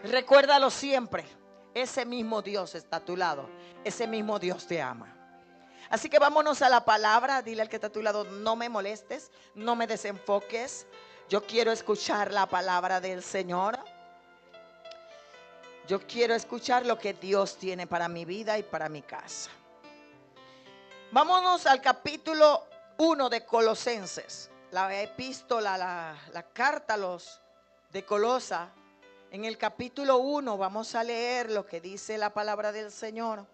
Recuérdalo siempre. Ese mismo Dios está a tu lado. Ese mismo Dios te ama. Así que vámonos a la palabra. Dile al que está a tu lado: no me molestes, no me desenfoques. Yo quiero escuchar la palabra del Señor. Yo quiero escuchar lo que Dios tiene para mi vida y para mi casa. Vámonos al capítulo 1 de Colosenses. La epístola, la carta a los de Colosa. En el capítulo 1 vamos a leer lo que dice la palabra del Señor.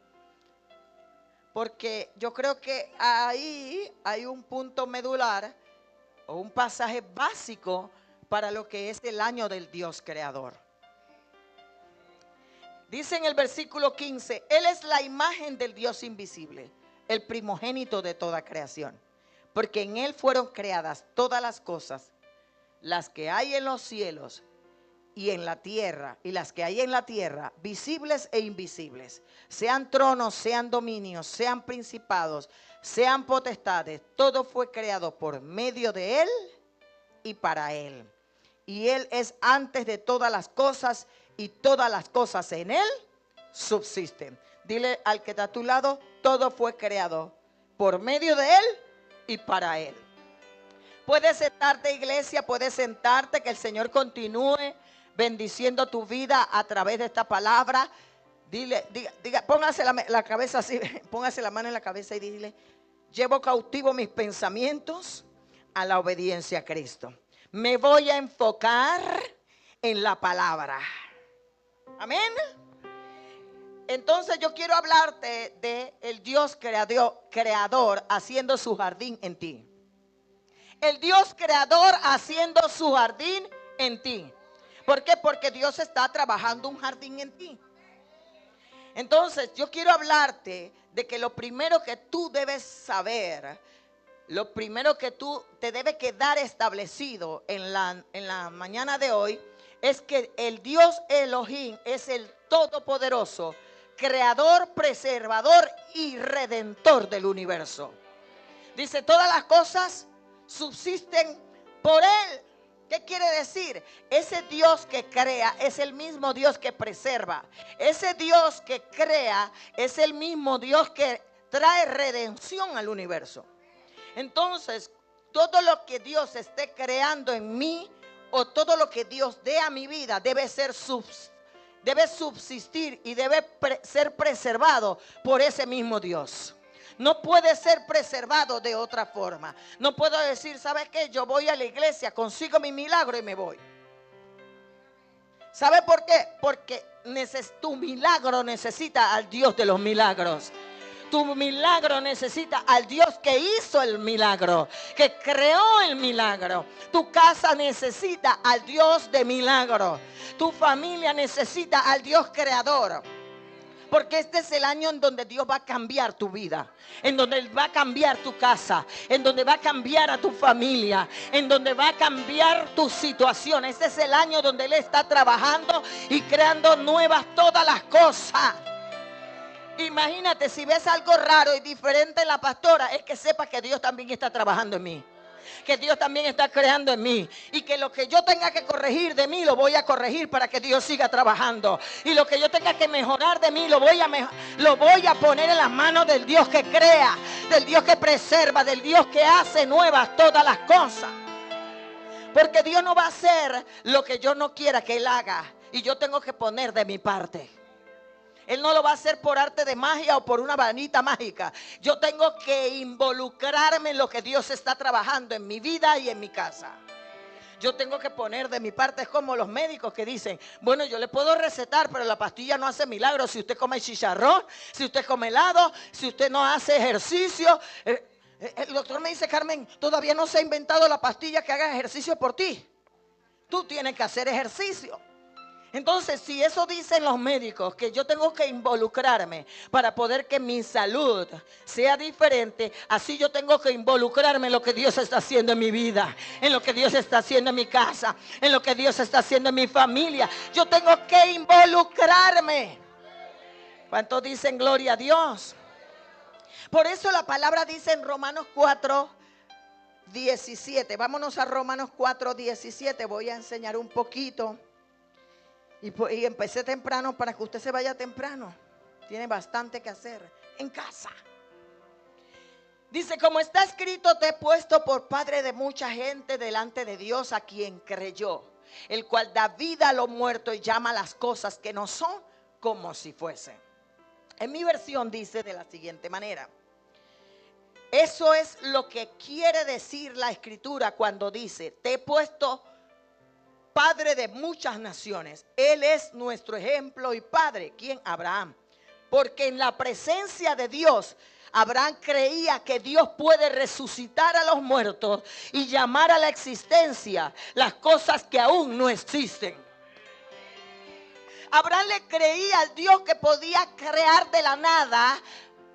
Porque yo creo que ahí hay un punto medular o un pasaje básico para lo que es el año del Dios creador. Dice en el versículo 15: Él es la imagen del Dios invisible, el primogénito de toda creación. Porque en Él fueron creadas todas las cosas, las que hay en los cielos y en la tierra, y las que hay en la tierra, visibles e invisibles, sean tronos, sean dominios, sean principados, sean potestades. Todo fue creado por medio de Él y para Él. Y Él es antes de todas las cosas, y todas las cosas en Él subsisten. Dile al que está a tu lado: todo fue creado por medio de Él y para Él. Puedes sentarte, iglesia, puedes sentarte. Que el Señor continúe bendiciendo tu vida a través de esta palabra. Diga, póngase la cabeza así, póngase la mano en la cabeza y dile: llevo cautivo mis pensamientos a la obediencia a Cristo. Me voy a enfocar en la palabra. Amén. Entonces yo quiero hablarte de el Dios creador haciendo su jardín en ti. El Dios creador haciendo su jardín en ti. ¿Por qué? Porque Dios está trabajando un jardín en ti. Entonces yo quiero hablarte de que lo primero que tú debes saber, lo primero que tú te debe quedar establecido en la mañana de hoy, es que el Dios Elohim es el Todopoderoso, creador, preservador y redentor del universo. Dice: todas las cosas subsisten por Él. ¿Qué quiere decir? Ese Dios que crea es el mismo Dios que preserva. Ese Dios que crea es el mismo Dios que trae redención al universo. Entonces, todo lo que Dios esté creando en mí, o todo lo que Dios dé a mi vida, debe subsistir y debe ser preservado por ese mismo Dios. No puede ser preservado de otra forma. No puedo decir: ¿sabes qué? Yo voy a la iglesia, consigo mi milagro y me voy. ¿Sabe por qué? Porque tu milagro necesita al Dios de los milagros. Tu milagro necesita al Dios que hizo el milagro, que creó el milagro. Tu casa necesita al Dios de milagro. Tu familia necesita al Dios creador. Porque este es el año en donde Dios va a cambiar tu vida, en donde Él va a cambiar tu casa, en donde va a cambiar a tu familia, en donde va a cambiar tu situación. Este es el año donde Él está trabajando y creando nuevas todas las cosas. Imagínate, si ves algo raro y diferente en la pastora, es que sepas que Dios también está trabajando en mí, que Dios también está creando en mí, y que lo que yo tenga que corregir de mí lo voy a corregir para que Dios siga trabajando, y lo que yo tenga que mejorar de mí lo voy a poner en las manos del Dios que crea, del Dios que preserva, del Dios que hace nuevas todas las cosas. Porque Dios no va a hacer lo que yo no quiera que Él haga, y yo tengo que poner de mi parte. Él no lo va a hacer por arte de magia o por una varita mágica. Yo tengo que involucrarme en lo que Dios está trabajando en mi vida y en mi casa. Yo tengo que poner de mi parte. Es como los médicos que dicen: bueno, yo le puedo recetar, pero la pastilla no hace milagros. Si usted come chicharrón, si usted come helado, si usted no hace ejercicio. El doctor me dice: Carmen, todavía no se ha inventado la pastilla que haga ejercicio por ti. Tú tienes que hacer ejercicio. Entonces, si eso dicen los médicos, que yo tengo que involucrarme para poder que mi salud sea diferente, así yo tengo que involucrarme en lo que Dios está haciendo en mi vida, en lo que Dios está haciendo en mi casa, en lo que Dios está haciendo en mi familia. Yo tengo que involucrarme. ¿Cuántos dicen gloria a Dios? Por eso la palabra dice en Romanos 4:17. Vámonos a Romanos 4:17. Voy a enseñar un poquito. Y empecé temprano para que usted se vaya temprano. Tiene bastante que hacer en casa. Dice, como está escrito, te he puesto por padre de mucha gente delante de Dios a quien creyó, el cual da vida a los muertos y llama las cosas que no son como si fuesen. En mi versión dice de la siguiente manera. Eso es lo que quiere decir la escritura cuando dice, te he puesto padre de muchas naciones. Él es nuestro ejemplo y padre. ¿Quién? Abraham. Porque en la presencia de Dios, Abraham creía que Dios puede resucitar a los muertos y llamar a la existencia las cosas que aún no existen. Abraham le creía al Dios que podía crear de la nada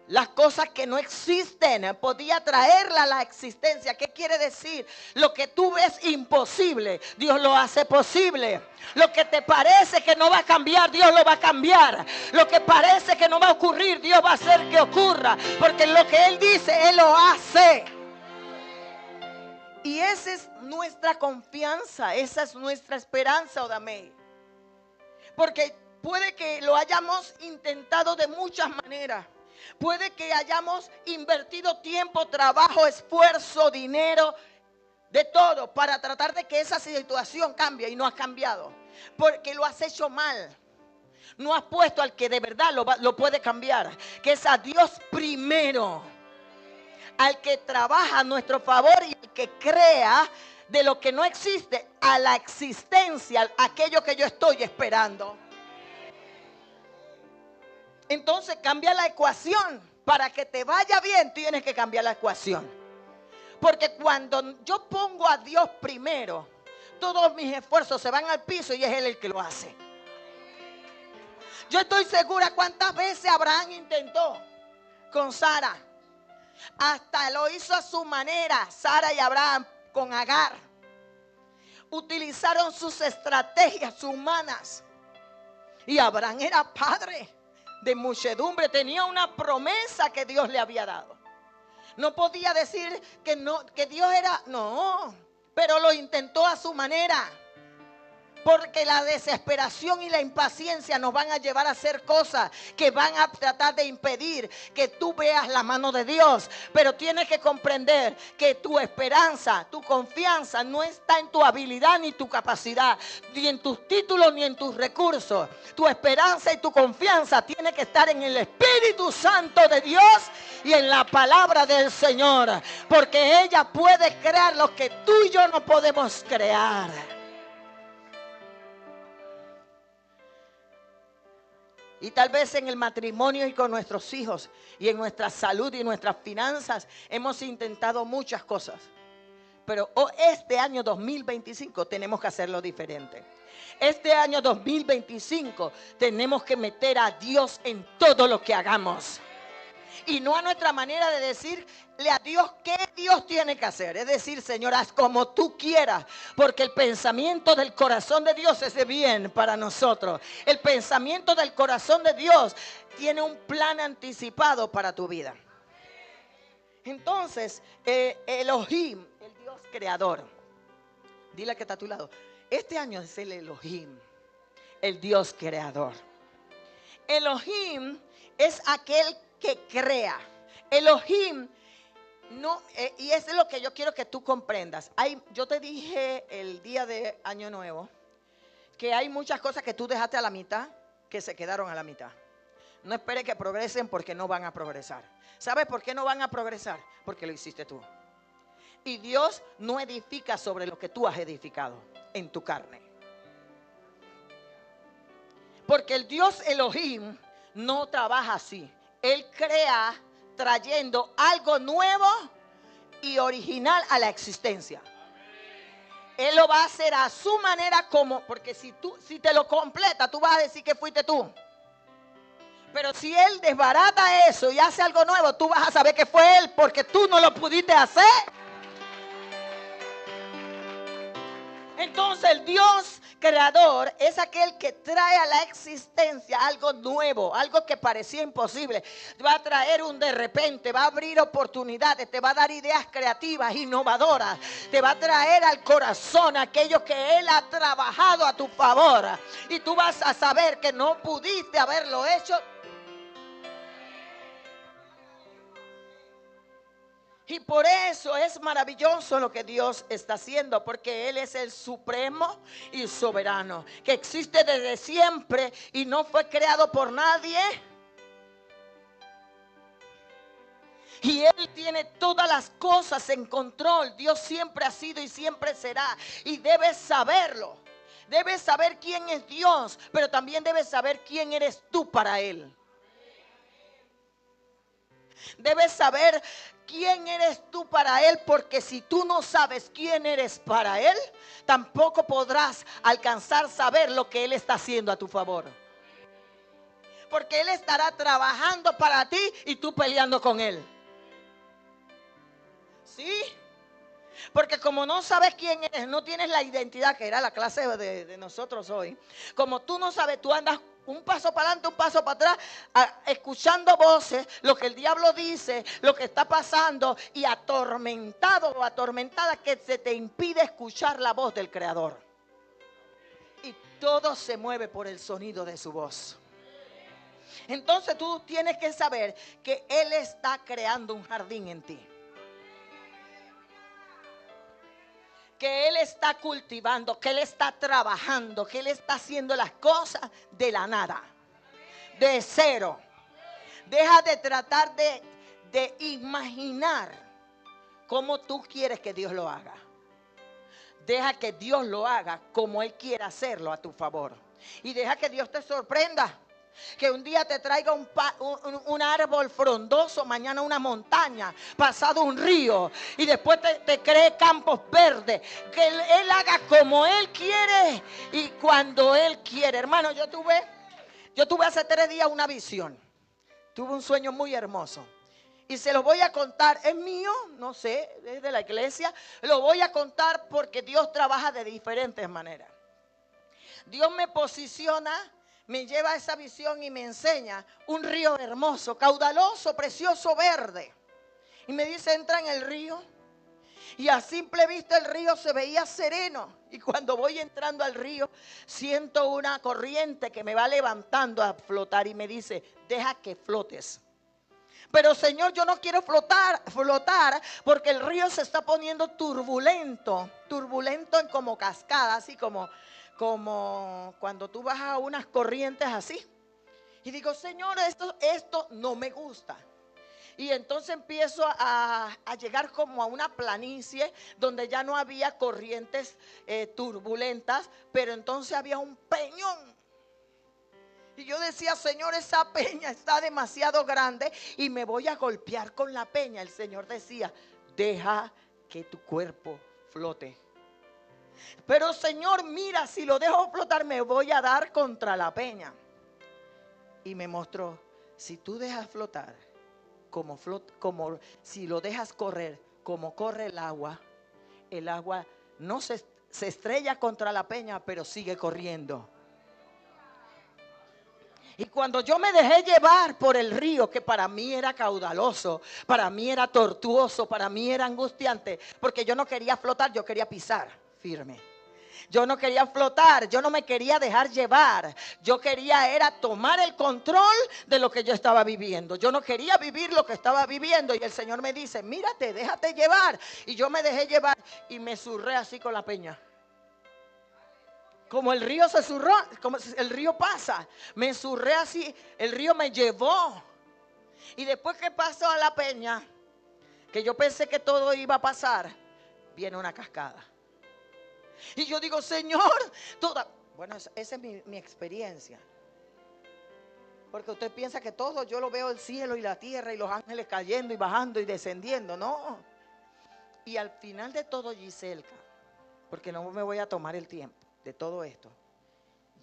las cosas que no existen, podía traerla a la existencia. ¿Qué quiere decir? Lo que tú ves imposible, Dios lo hace posible. Lo que te parece que no va a cambiar, Dios lo va a cambiar. Lo que parece que no va a ocurrir, Dios va a hacer que ocurra. Porque lo que Él dice, Él lo hace. Y esa es nuestra confianza, esa es nuestra esperanza, Odamey. Porque puede que lo hayamos intentado de muchas maneras. Puede que hayamos invertido tiempo, trabajo, esfuerzo, dinero, de todo para tratar de que esa situación cambie y no ha cambiado. Porque lo has hecho mal. No has puesto al que de verdad lo puede cambiar, que es a Dios primero. Al que trabaja a nuestro favor y al que crea de lo que no existe a la existencia, aquello que yo estoy esperando. Entonces cambia la ecuación. Para que te vaya bien tienes que cambiar la ecuación. Porque cuando yo pongo a Dios primero, todos mis esfuerzos se van al piso y es Él el que lo hace. Yo estoy segura cuántas veces Abraham intentó con Sara. Hasta lo hizo a su manera, Sara y Abraham con Agar. Utilizaron sus estrategias humanas. Y Abraham era padre de muchedumbre, tenía una promesa que Dios le había dado. No podía decir que no, que Dios era, no, pero lo intentó a su manera. Porque la desesperación y la impaciencia nos van a llevar a hacer cosas que van a tratar de impedir que tú veas la mano de Dios. Pero tienes que comprender que tu esperanza, tu confianza no está en tu habilidad ni tu capacidad, ni en tus títulos ni en tus recursos. Tu esperanza y tu confianza tiene que estar en el Espíritu Santo de Dios y en la palabra del Señor. Porque ella puede crear lo que tú y yo no podemos crear. Y tal vez en el matrimonio y con nuestros hijos y en nuestra salud y nuestras finanzas hemos intentado muchas cosas. Pero este año 2025 tenemos que hacerlo diferente. Este año 2025 tenemos que meter a Dios en todo lo que hagamos. Y no a nuestra manera de decirle a Dios qué Dios tiene que hacer. Es decir, Señor, haz como tú quieras. Porque el pensamiento del corazón de Dios es de bien para nosotros. El pensamiento del corazón de Dios tiene un plan anticipado para tu vida. Entonces, Elohim, el Dios creador. Dile que está a tu lado. Este año es el Elohim, el Dios creador. Elohim es aquel que crea. Elohim no, y es lo que yo quiero que tú comprendas. Yo te dije el día de Año Nuevo que hay muchas cosas que tú dejaste a la mitad, que se quedaron a la mitad. No esperes que progresen porque no van a progresar. ¿Sabes por qué no van a progresar? Porque lo hiciste tú. Y Dios no edifica sobre lo que tú has edificado en tu carne. Porque el Dios Elohim no trabaja así. Él crea trayendo algo nuevo y original a la existencia. Él lo va a hacer a su manera, porque si te lo completa, tú vas a decir que fuiste tú. Pero si Él desbarata eso y hace algo nuevo, tú vas a saber que fue Él porque tú no lo pudiste hacer. Entonces el Dios Creador es aquel que trae a la existencia algo nuevo, algo que parecía imposible. Va a traer un de repente, va a abrir oportunidades, te va a dar ideas creativas, innovadoras. Te va a traer al corazón aquello que Él ha trabajado a tu favor. Y tú vas a saber que no pudiste haberlo hecho. Y por eso es maravilloso lo que Dios está haciendo, porque Él es el supremo y soberano, que existe desde siempre y no fue creado por nadie. Y Él tiene todas las cosas en control. Dios siempre ha sido y siempre será. Y debes saberlo. Debes saber quién es Dios, pero también debes saber quién eres tú para Él. Debes saber quién eres tú para Él, porque si tú no sabes quién eres para Él, tampoco podrás alcanzar a saber lo que Él está haciendo a tu favor. Porque Él estará trabajando para ti y tú peleando con Él. ¿Sí? Porque como no sabes quién eres, no tienes la identidad, que era la clase de nosotros hoy. Como tú no sabes, tú andas un paso para adelante, un paso para atrás, escuchando voces, lo que el diablo dice, lo que está pasando, y atormentado o atormentada, que se te impide escuchar la voz del Creador. Y todo se mueve por el sonido de su voz. Entonces tú tienes que saber que Él está creando un jardín en ti. Que Él está cultivando, que Él está trabajando, que Él está haciendo las cosas de la nada, de cero. Deja de tratar de imaginar cómo tú quieres que Dios lo haga. Deja que Dios lo haga como Él quiera hacerlo a tu favor. Y deja que Dios te sorprenda. Que un día te traiga un árbol frondoso, mañana una montaña, pasado un río, y después te cree campos verdes. Que Él haga como Él quiere y cuando Él quiere. Hermano, yo tuve hace 3 días una visión. Tuve un sueño muy hermoso. Y se lo voy a contar. Es mío, no sé, es de la iglesia. Lo voy a contar porque Dios trabaja de diferentes maneras. Dios me posiciona, me lleva a esa visión y me enseña un río hermoso, caudaloso, precioso, verde. Y me dice, entra en el río. Y a simple vista el río se veía sereno. Y cuando voy entrando al río, siento una corriente que me va levantando a flotar y me dice, deja que flotes. Pero Señor, yo no quiero flotar porque el río se está poniendo turbulento en como cascada, así como cuando tú vas a unas corrientes así. Y digo, Señor, esto no me gusta. Y entonces empiezo a llegar como a una planicie donde ya no había corrientes turbulentas, pero entonces había un peñón. Y yo decía, Señor, esa peña está demasiado grande y me voy a golpear con la peña. El Señor decía, deja que tu cuerpo flote. Pero Señor, mira, si lo dejo flotar me voy a dar contra la peña. Y me mostró, si tú dejas flotar, como si lo dejas correr, como corre el agua no se estrella contra la peña, pero sigue corriendo. Y cuando yo me dejé llevar por el río, que para mí era caudaloso, para mí era tortuoso, para mí era angustiante, porque yo no quería flotar, yo quería pisar firme. Yo no quería flotar, yo no me quería dejar llevar. Yo quería era tomar el control de lo que yo estaba viviendo. Yo no quería vivir lo que estaba viviendo. Y el Señor me dice, mírate, déjate llevar. Y yo me dejé llevar y me zurré así con la peña. Como el río se zurró, como el río pasa, me zurré así, el río me llevó. Y después que pasó a la peña, que yo pensé que todo iba a pasar, viene una cascada. Y yo digo, Señor, bueno, esa es mi experiencia. Porque usted piensa que todo, yo lo veo el cielo y la tierra y los ángeles cayendo y bajando y descendiendo, no. Y al final de todo, Giselka, porque no me voy a tomar el tiempo de todo esto,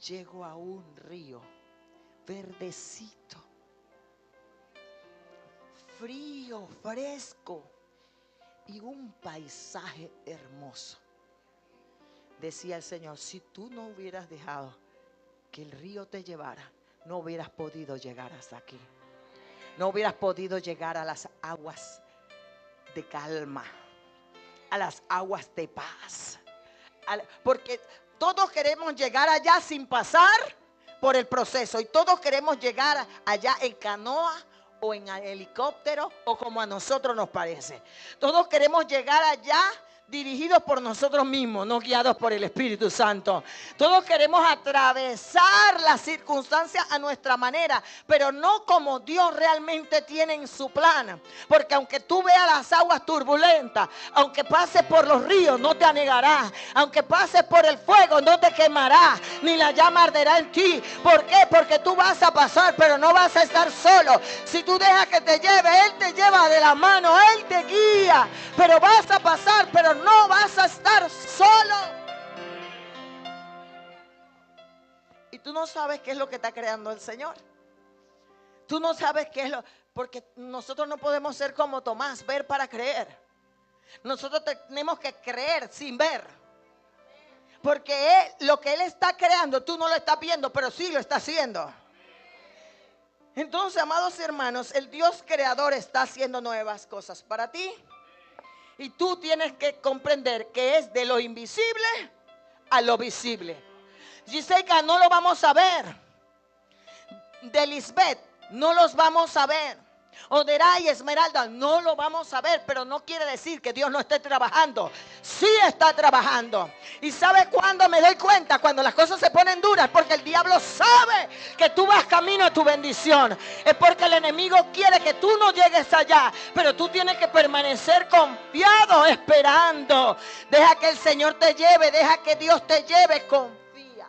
llego a un río verdecito, frío, fresco y un paisaje hermoso. decía el Señor, si tú no hubieras dejado que el río te llevara, no hubieras podido llegar hasta aquí. No hubieras podido llegar a las aguas de calma, a las aguas de paz. Porque todos queremos llegar allá sin pasar por el proceso. Y todos queremos llegar allá en canoa o en helicóptero o como a nosotros nos parece. Todos queremos llegar allá dirigidos por nosotros mismos, no guiados por el Espíritu Santo. Todos queremos atravesar las circunstancias a nuestra manera, pero no como Dios realmente tiene en su plan. Porque aunque tú veas las aguas turbulentas, aunque pases por los ríos, no te anegará. Aunque pases por el fuego, no te quemará, ni la llama arderá en ti. ¿Por qué? Porque tú vas a pasar, pero no vas a estar solo. Si tú dejas que te lleve, Él te lleva de la mano, Él te guía. Pero vas a pasar, pero no vas a estar solo. Y tú no sabes qué es lo que está creando el Señor. Tú no sabes qué es porque nosotros no podemos ser como Tomás, ver para creer. Nosotros tenemos que creer sin ver. Porque lo que Él está creando, tú no lo estás viendo, pero sí lo está haciendo. Entonces, amados hermanos, el Dios creador está haciendo nuevas cosas para ti. Y tú tienes que comprender que es de lo invisible a lo visible. Gisela, no lo vamos a ver. De Lisbeth, no los vamos a ver. Oderay y Esmeralda, no lo vamos a ver, pero no quiere decir que Dios no esté trabajando. Sí está trabajando. ¿Y sabe cuándo me doy cuenta? Cuando las cosas se ponen duras, porque el diablo sabe que tú vas camino a tu bendición. Es porque el enemigo quiere que tú no llegues allá, pero tú tienes que permanecer confiado, esperando. Deja que el Señor te lleve, deja que Dios te lleve, confía.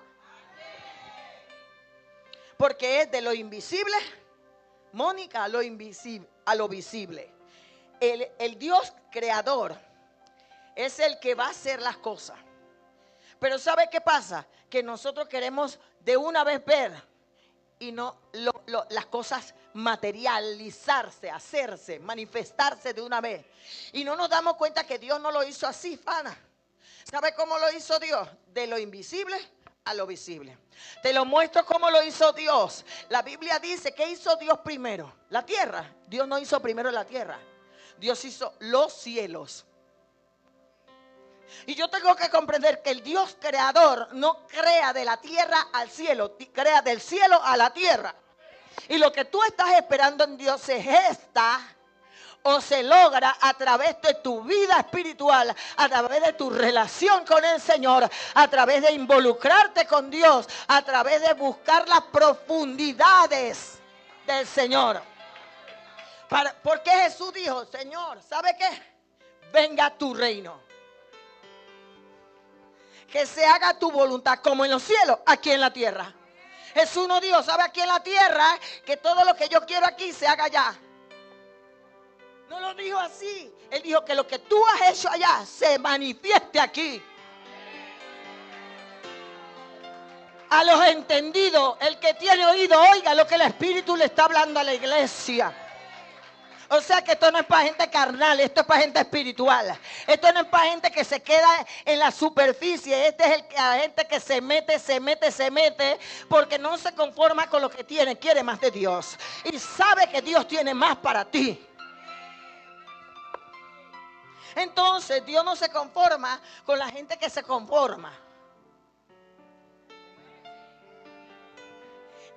Porque es de lo invisible, Mónica, a lo invisible, a lo visible. El Dios creador es el que va a hacer las cosas. Pero ¿sabe qué pasa? Que nosotros queremos de una vez ver y no las cosas materializarse, hacerse, manifestarse de una vez. Y no nos damos cuenta que Dios no lo hizo así, Fana. ¿Sabe cómo lo hizo Dios? De lo invisible a lo visible. Te lo muestro cómo lo hizo Dios. La Biblia dice, ¿qué hizo Dios primero? La tierra. Dios no hizo primero la tierra. Dios hizo los cielos. Y yo tengo que comprender que el Dios creador no crea de la tierra al cielo, crea del cielo a la tierra. Y lo que tú estás esperando en Dios se gesta o se logra a través de tu vida espiritual, a través de tu relación con el Señor, a través de involucrarte con Dios, a través de buscar las profundidades del Señor. Porque Jesús dijo, Señor, ¿sabe qué? Venga tu reino. Que se haga tu voluntad como en los cielos, aquí en la tierra. Jesús no dijo, ¿sabe? Aquí en la tierra, que todo lo que yo quiero aquí se haga allá. No lo dijo así. Él dijo que lo que tú has hecho allá se manifieste aquí. A los entendidos, el que tiene oído, oiga lo que el Espíritu le está hablando a la iglesia. O sea que esto no es para gente carnal, esto es para gente espiritual. Esto no es para gente que se queda en la superficie. Este es la gente que se mete, porque no se conforma con lo que tiene, quiere más de Dios. Y sabe que Dios tiene más para ti. Entonces Dios no se conforma con la gente que se conforma.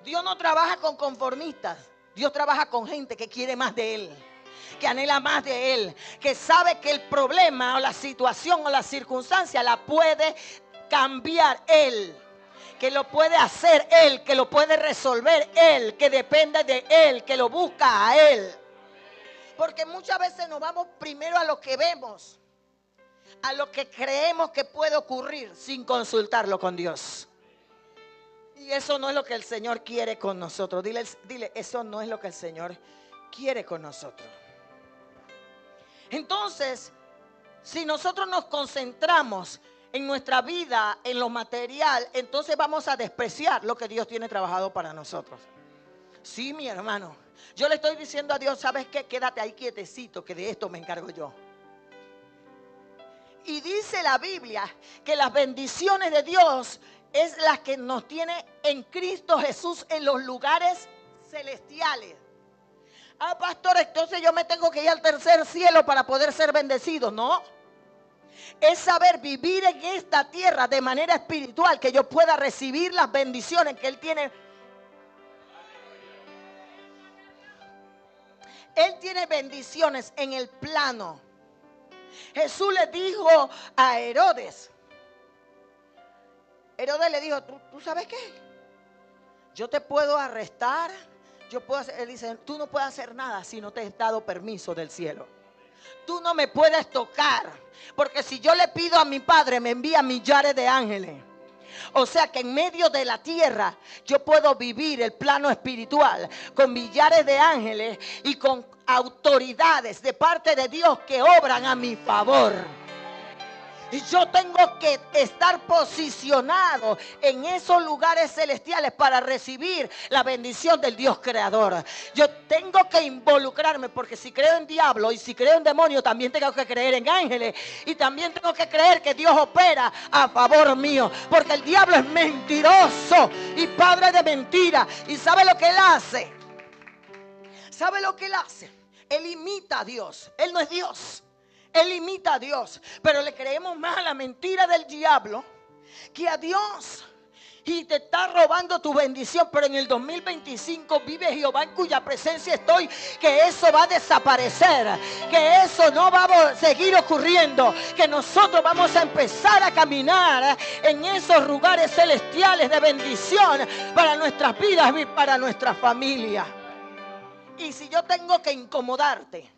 Dios no trabaja con conformistas. Dios trabaja con gente que quiere más de Él, que anhela más de Él, que sabe que el problema o la situación o la circunstancia la puede cambiar Él, que lo puede hacer Él, que lo puede resolver Él, que depende de Él, que lo busca a Él. Porque muchas veces nos vamos primero a lo que vemos, a lo que creemos que puede ocurrir sin consultarlo con Dios. Y eso no es lo que el Señor quiere con nosotros. Dile, eso no es lo que el Señor quiere con nosotros. Entonces, si nosotros nos concentramos en nuestra vida, en lo material, entonces vamos a despreciar lo que Dios tiene trabajado para nosotros. Sí, mi hermano. Yo le estoy diciendo a Dios, ¿sabes qué? Quédate ahí quietecito, que de esto me encargo yo. Y dice la Biblia que las bendiciones de Dios es las que nos tiene en Cristo Jesús en los lugares celestiales. Ah, pastor, entonces yo me tengo que ir al tercer cielo para poder ser bendecido. No. Es saber vivir en esta tierra de manera espiritual, que yo pueda recibir las bendiciones que Él tiene. Él tiene bendiciones en el plano. Jesús le dijo a Herodes. Herodes le dijo, ¿tú sabes qué? Yo te puedo arrestar. Yo puedo hacer, él dice, tú no puedes hacer nada si no te he dado permiso del cielo. Tú no me puedes tocar, porque si yo le pido a mi Padre, me envía millares de ángeles. O sea que en medio de la tierra yo puedo vivir el plano espiritual con millares de ángeles y con autoridades de parte de Dios que obran a mi favor. Y yo tengo que estar posicionado en esos lugares celestiales para recibir la bendición del Dios creador. Yo tengo que involucrarme, porque si creo en diablo y si creo en demonio, también tengo que creer en ángeles. Y también tengo que creer que Dios opera a favor mío. Porque el diablo es mentiroso y padre de mentira. ¿Y sabe lo que él hace? ¿Sabe lo que él hace? Él imita a Dios. Él no es Dios. Él imita a Dios, pero le creemos más a la mentira del diablo que a Dios. Y te está robando tu bendición, pero en el 2025 vive Jehová en cuya presencia estoy, que eso va a desaparecer, que eso no va a seguir ocurriendo, que nosotros vamos a empezar a caminar en esos lugares celestiales de bendición para nuestras vidas y para nuestra familia. Y si yo tengo que incomodarte,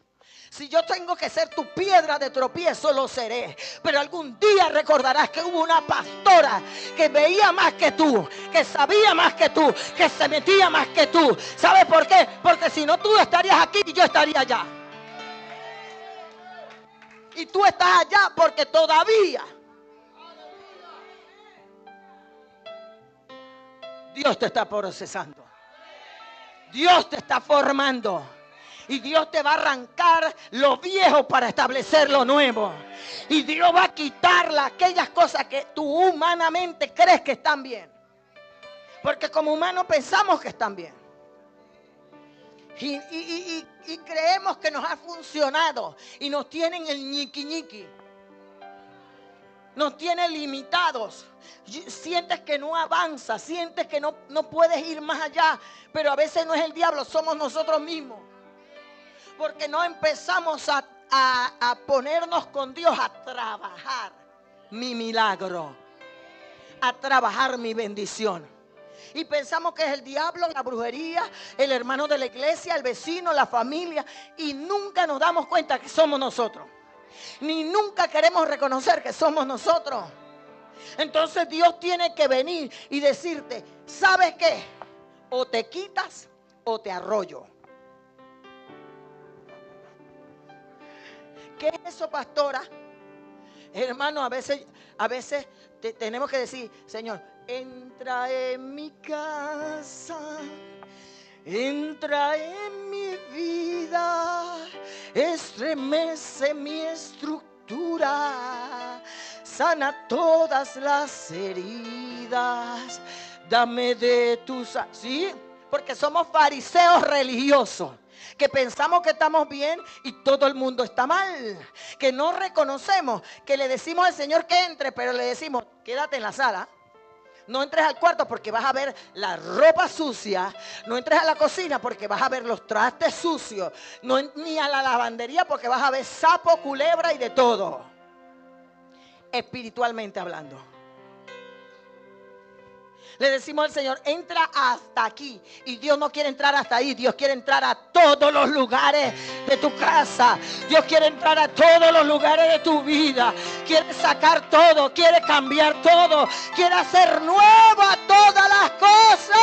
si yo tengo que ser tu piedra de tropiezo, lo seré. Pero algún día recordarás que hubo una pastora que veía más que tú, que sabía más que tú, que se metía más que tú. ¿Sabes por qué? Porque si no, tú estarías aquí y yo estaría allá. Y tú estás allá porque todavía Dios te está procesando. Dios te está formando. Y Dios te va a arrancar lo viejo para establecer lo nuevo. Y Dios va a quitar aquellas cosas que tú humanamente crees que están bien. Porque como humanos pensamos que están bien. Y creemos que nos ha funcionado. Y nos tienen el ñiqui ñiqui. Nos tienen limitados. Sientes que no avanzas. Sientes que no puedes ir más allá. Pero a veces no es el diablo, somos nosotros mismos. Porque no empezamos a ponernos con Dios a trabajar mi milagro, a trabajar mi bendición. Y pensamos que es el diablo, la brujería, el hermano de la iglesia, el vecino, la familia. Y nunca nos damos cuenta que somos nosotros. Ni nunca queremos reconocer que somos nosotros. Entonces Dios tiene que venir y decirte, ¿sabes qué? O te quitas o te arrollo. ¿Qué es eso, pastora? Hermano, a veces tenemos que decir, Señor, entra en mi casa, entra en mi vida, estremece mi estructura, sana todas las heridas, dame de tus... ¿Sí? Porque somos fariseos religiosos. Que pensamos que estamos bien y todo el mundo está mal. Que no reconocemos, que le decimos al Señor que entre, pero le decimos, quédate en la sala. No entres al cuarto porque vas a ver la ropa sucia. No entres a la cocina porque vas a ver los trastes sucios. Ni a la lavandería porque vas a ver sapo, culebra y de todo. Espiritualmente hablando. Le decimos al Señor, entra hasta aquí. Y Dios no quiere entrar hasta ahí. Dios quiere entrar a todos los lugares de tu casa. Dios quiere entrar a todos los lugares de tu vida. Quiere sacar todo. Quiere cambiar todo. Quiere hacer nueva todas las cosas.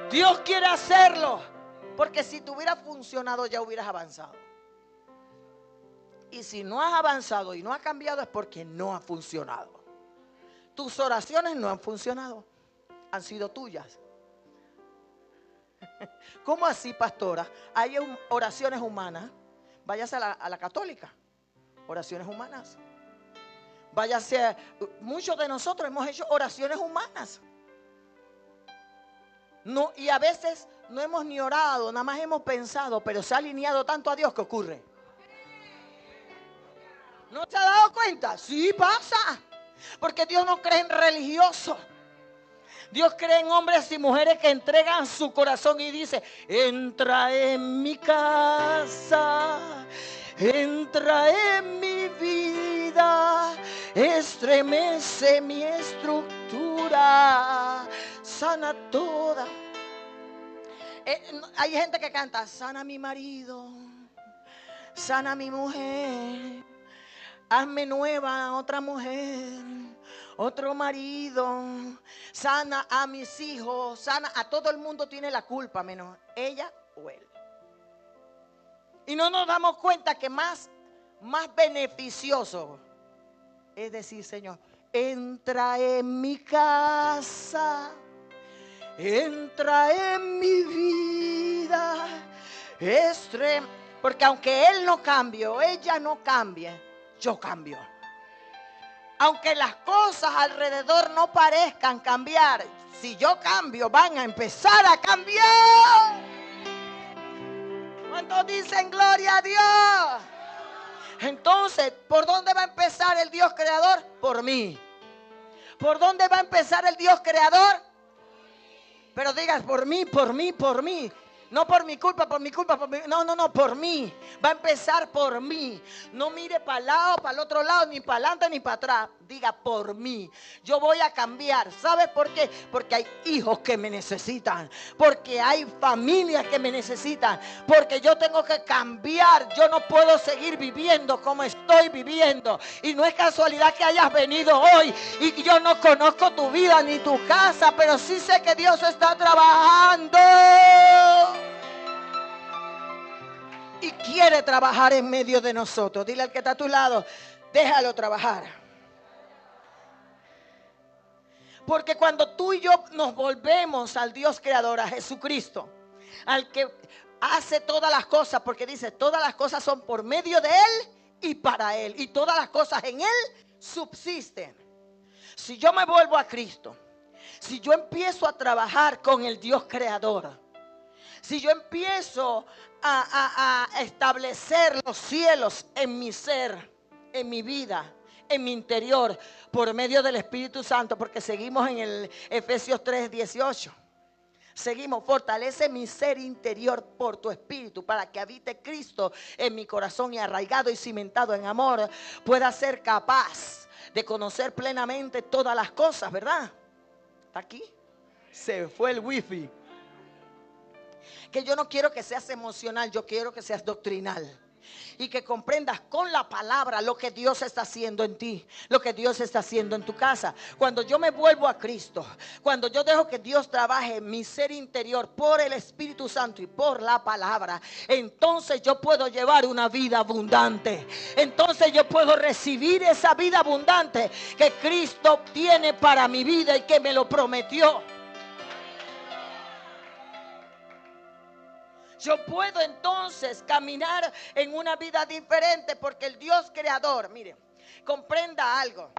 Dios quiere hacerlo. Porque si te hubiera funcionado ya hubieras avanzado. Y si no has avanzado y no has cambiado es porque no ha funcionado. Tus oraciones no han funcionado. Han sido tuyas. ¿Cómo así, pastora? Hay oraciones humanas, váyase a la católica, oraciones humanas. Váyase, muchos de nosotros hemos hecho oraciones humanas. No, y a veces no hemos ni orado, nada más hemos pensado, pero se ha alineado tanto a Dios que ocurre. ¿No se ha dado cuenta? Sí pasa. Porque Dios no cree en religiosos. Dios cree en hombres y mujeres que entregan su corazón y dice: entra en mi casa, entra en mi vida, estremece mi estructura, sana toda. Hay gente que canta: sana mi marido, sana mi mujer, hazme nueva otra mujer, otro marido, sana a mis hijos, sana a todo el mundo. Tiene la culpa menos ella o él. Y no nos damos cuenta que más beneficioso es decir: Señor, entra en mi casa, entra en mi vida, porque aunque él no cambie o ella no cambie, yo cambio. Aunque las cosas alrededor no parezcan cambiar, si yo cambio, van a empezar a cambiar. ¿Cuántos dicen gloria a Dios? Entonces, ¿por dónde va a empezar el Dios creador? Por mí. ¿Por dónde va a empezar el Dios creador? Pero digas: por mí, por mí, por mí. No por mi culpa, por mi culpa, por mi... No, por mí. Va a empezar por mí. No mire para el lado, para el otro lado, ni para adelante ni para atrás. Diga: por mí. Yo voy a cambiar. ¿Sabes por qué? Porque hay hijos que me necesitan. Porque hay familias que me necesitan. Porque yo tengo que cambiar. Yo no puedo seguir viviendo como estoy viviendo. Y no es casualidad que hayas venido hoy y yo no conozco tu vida ni tu casa, pero sí sé que Dios está trabajando. Y quiere trabajar en medio de nosotros. Dile al que está a tu lado: déjalo trabajar. Porque cuando tú y yo nos volvemos al Dios creador, a Jesucristo, al que hace todas las cosas, porque dice: todas las cosas son por medio de Él y para Él, y todas las cosas en Él subsisten. Si yo me vuelvo a Cristo, si yo empiezo a trabajar con el Dios creador, si yo empiezo a establecer los cielos en mi ser, en mi vida, en mi interior, por medio del Espíritu Santo, porque seguimos en el Efesios 3:18. Seguimos: fortalece mi ser interior por tu espíritu, para que habite Cristo en mi corazón, y arraigado y cimentado en amor, pueda ser capaz de conocer plenamente todas las cosas, ¿verdad? ¿Está aquí? Se fue el wifi. Que yo no quiero que seas emocional, yo quiero que seas doctrinal. Y que comprendas con la palabra lo que Dios está haciendo en ti, lo que Dios está haciendo en tu casa. Cuando yo me vuelvo a Cristo, cuando yo dejo que Dios trabaje en mi ser interior por el Espíritu Santo y por la palabra, entonces yo puedo llevar una vida abundante. Entonces yo puedo recibir esa vida abundante que Cristo tiene para mi vida y que me lo prometió. Yo puedo entonces caminar en una vida diferente, porque el Dios creador, mire, comprenda algo.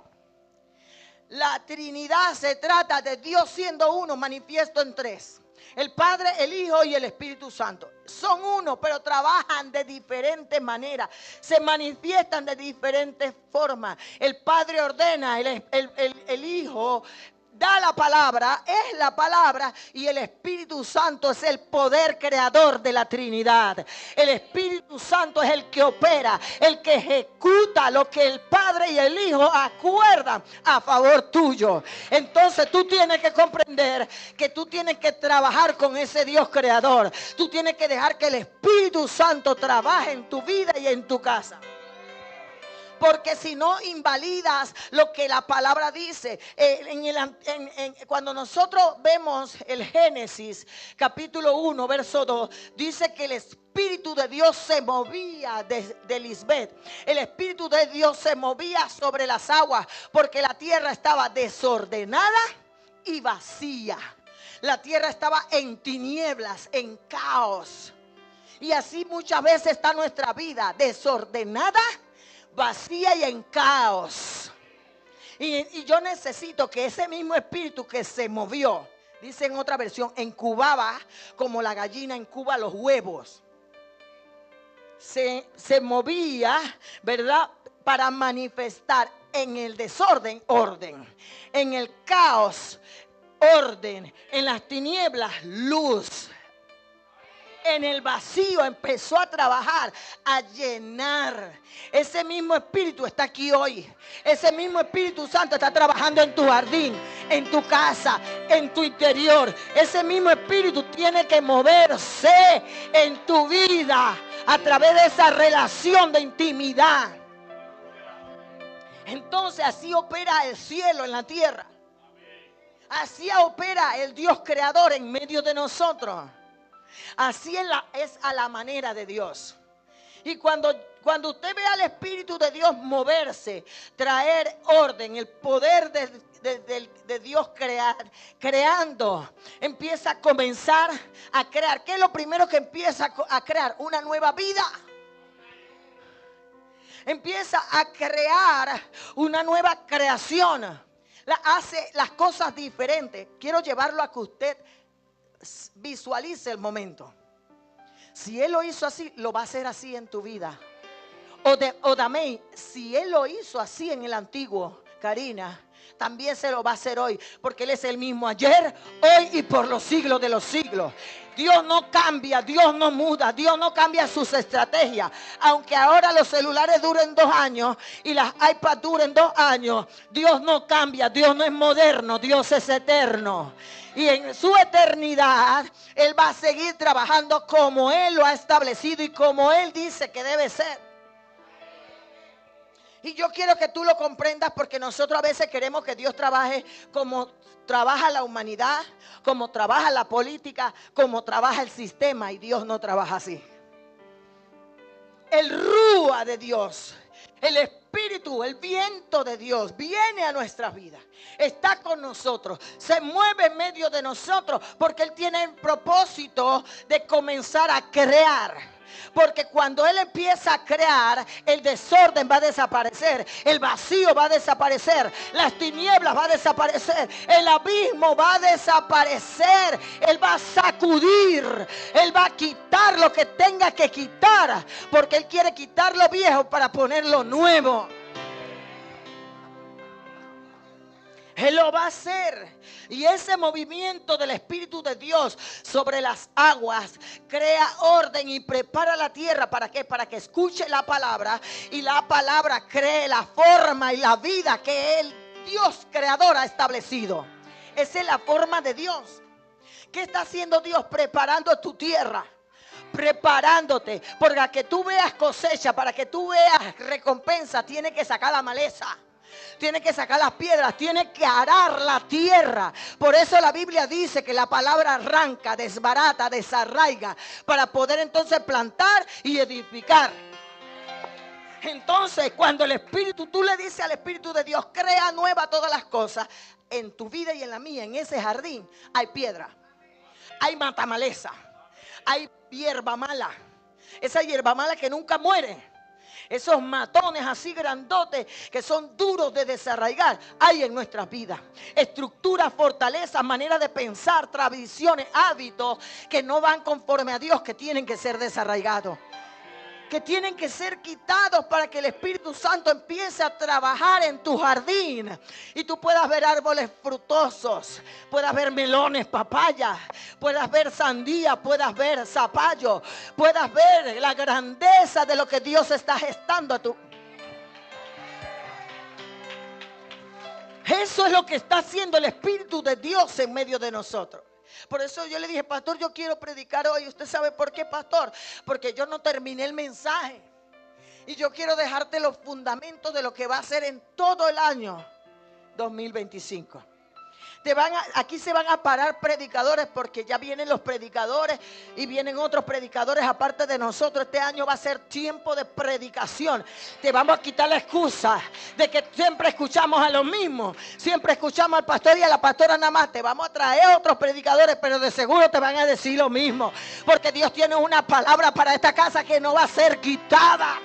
La Trinidad se trata de Dios siendo uno, manifiesto en tres: el Padre, el Hijo y el Espíritu Santo. Son uno, pero trabajan de diferentes maneras, se manifiestan de diferentes formas. El Padre ordena, el Hijo da la palabra, es la palabra, y el Espíritu Santo es el poder creador de la Trinidad. El Espíritu Santo es el que opera, el que ejecuta lo que el Padre y el Hijo acuerdan a favor tuyo. Entonces tú tienes que comprender que tú tienes que trabajar con ese Dios creador. Tú tienes que dejar que el Espíritu Santo trabaje en tu vida y en tu casa. Porque si no, invalidas lo que la palabra dice. Cuando nosotros vemos el Génesis capítulo 1 verso 2, dice que el Espíritu de Dios se movía de Lisbeth. El Espíritu de Dios se movía sobre las aguas, porque la tierra estaba desordenada y vacía. La tierra estaba en tinieblas, en caos. Y así muchas veces está nuestra vida desordenada, vacía y en caos. Y yo necesito que ese mismo espíritu que se movió, dice en otra versión, incubaba como la gallina incuba los huevos. Se movía, ¿verdad? Para manifestar en el desorden, orden. En el caos, orden. En las tinieblas, luz. En el vacío empezó a trabajar, a llenar. Ese mismo espíritu está aquí hoy. Ese mismo Espíritu Santo está trabajando en tu jardín, en tu casa, en tu interior. Ese mismo espíritu tiene que moverse en tu vida a través de esa relación de intimidad. Entonces así opera el cielo en la tierra. Así opera el Dios creador en medio de nosotros. Así es a la manera de Dios. Y cuando usted ve al Espíritu de Dios moverse, traer orden, el poder de Dios creando, empieza a comenzar a crear. ¿Qué es lo primero que empieza a crear? Una nueva vida. Empieza a crear una nueva creación. Hace las cosas diferentes. Quiero llevarlo a que usted visualice el momento. Si Él lo hizo así, lo va a hacer así en tu vida. O Damey, si Él lo hizo así en el antiguo, Karina, también se lo va a hacer hoy, porque Él es el mismo ayer, hoy y por los siglos de los siglos. Dios no cambia, Dios no muda, Dios no cambia sus estrategias. Aunque ahora los celulares duren 2 años y las iPads duren 2 años, Dios no cambia, Dios no es moderno, Dios es eterno. Y en su eternidad, Él va a seguir trabajando como Él lo ha establecido y como Él dice que debe ser. Y yo quiero que tú lo comprendas, porque nosotros a veces queremos que Dios trabaje como trabaja la humanidad, como trabaja la política, como trabaja el sistema, y Dios no trabaja así. El Rúa de Dios, el Espíritu, el viento de Dios viene a nuestras vidas, está con nosotros, se mueve en medio de nosotros, porque Él tiene el propósito de comenzar a crear. Porque cuando Él empieza a crear, el desorden va a desaparecer, el vacío va a desaparecer, las tinieblas va a desaparecer, el abismo va a desaparecer. Él va a sacudir, Él va a quitar lo que tenga que quitar, porque Él quiere quitar lo viejo para poner lo nuevo. Él lo va a hacer. Y ese movimiento del Espíritu de Dios sobre las aguas crea orden y prepara la tierra. ¿Para qué? Para que escuche la palabra, y la palabra cree la forma y la vida que el Dios creador ha establecido. Esa es la forma de Dios. ¿Qué está haciendo Dios? Preparando tu tierra, preparándote para que tú veas cosecha, para que tú veas recompensa. Tiene que sacar la maleza, tiene que sacar las piedras, tiene que arar la tierra. Por eso la Biblia dice que la palabra arranca, desbarata, desarraiga, para poder entonces plantar y edificar. Entonces, cuando el Espíritu, tú le dices al Espíritu de Dios, crea nueva todas las cosas, en tu vida y en la mía, en ese jardín, hay piedra, hay matamaleza, hay hierba mala. Esa hierba mala que nunca muere. Esos matones así grandotes que son duros de desarraigar, hay en nuestras vidas. Estructuras, fortalezas, maneras de pensar, tradiciones, hábitos que no van conforme a Dios, que tienen que ser desarraigados, que tienen que ser quitados para que el Espíritu Santo empiece a trabajar en tu jardín y tú puedas ver árboles frutosos, puedas ver melones, papayas, puedas ver sandía, puedas ver zapallo, puedas ver la grandeza de lo que Dios está gestando a tu. Eso es lo que está haciendo el Espíritu de Dios en medio de nosotros. Por eso yo le dije, pastor, yo quiero predicar hoy. ¿Usted sabe por qué, pastor? Porque yo no terminé el mensaje y yo quiero dejarte los fundamentos de lo que va a ser en todo el año 2025. Aquí se van a parar predicadores, porque ya vienen los predicadores y vienen otros predicadores aparte de nosotros. Este año va a ser tiempo de predicación. Te vamos a quitar la excusa de que siempre escuchamos a los mismos, siempre escuchamos al pastor y a la pastora nada más. Te vamos a traer otros predicadores, pero de seguro te van a decir lo mismo, porque Dios tiene una palabra para esta casa que no va a ser quitada.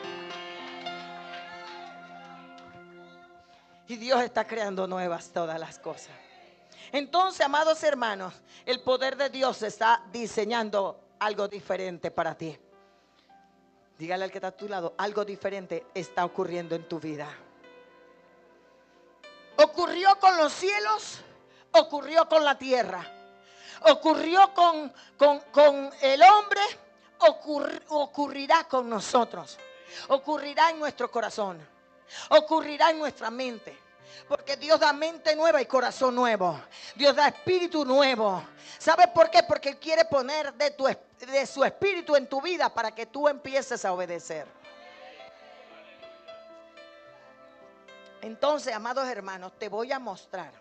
Y Dios está creando nuevas todas las cosas. Entonces, amados hermanos, el poder de Dios está diseñando algo diferente para ti. Dígale al que está a tu lado, algo diferente está ocurriendo en tu vida. Ocurrió con los cielos, ocurrió con la tierra, ocurrió con el hombre, ocurrirá con nosotros, ocurrirá en nuestro corazón, ocurrirá en nuestra mente. Porque Dios da mente nueva y corazón nuevo. Dios da espíritu nuevo. ¿Sabes por qué? Porque Él quiere poner de su espíritu en tu vida para que tú empieces a obedecer. Entonces, amados hermanos, te voy a mostrar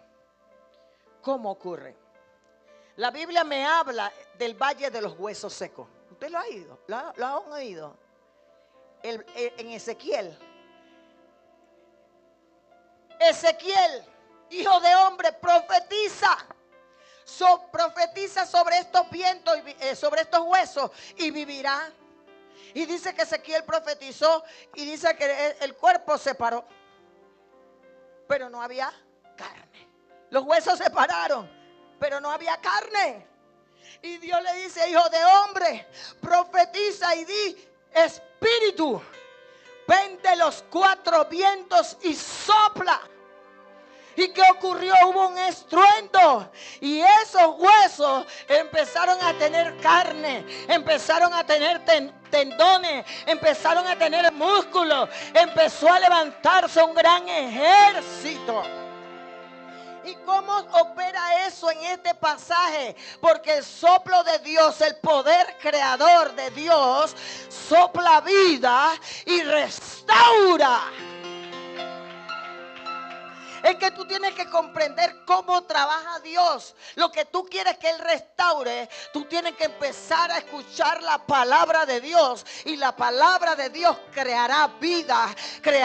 cómo ocurre. La Biblia me habla del valle de los huesos secos. ¿Usted lo ha oído? ¿Lo han oído? En Ezequiel. Ezequiel, hijo de hombre, profetiza sobre estos vientos, sobre estos huesos, y vivirá. Y dice que Ezequiel profetizó y dice que el cuerpo se paró, pero no había carne. Los huesos se pararon, pero no había carne. Y Dios le dice, hijo de hombre, profetiza y di, espíritu, ven de los cuatro vientos y sopla. ¿Y qué ocurrió? Hubo un estruendo y esos huesos empezaron a tener carne, empezaron a tener tendones, empezaron a tener músculos, empezó a levantarse un gran ejército. ¿Y cómo opera eso en este pasaje? Porque el soplo de Dios, el poder creador de Dios, sopla vida y restaura. Es que tú tienes que comprender cómo trabaja Dios. Lo que tú quieres que Él restaure, tú tienes que empezar a escuchar la palabra de Dios. Y la palabra de Dios creará vida,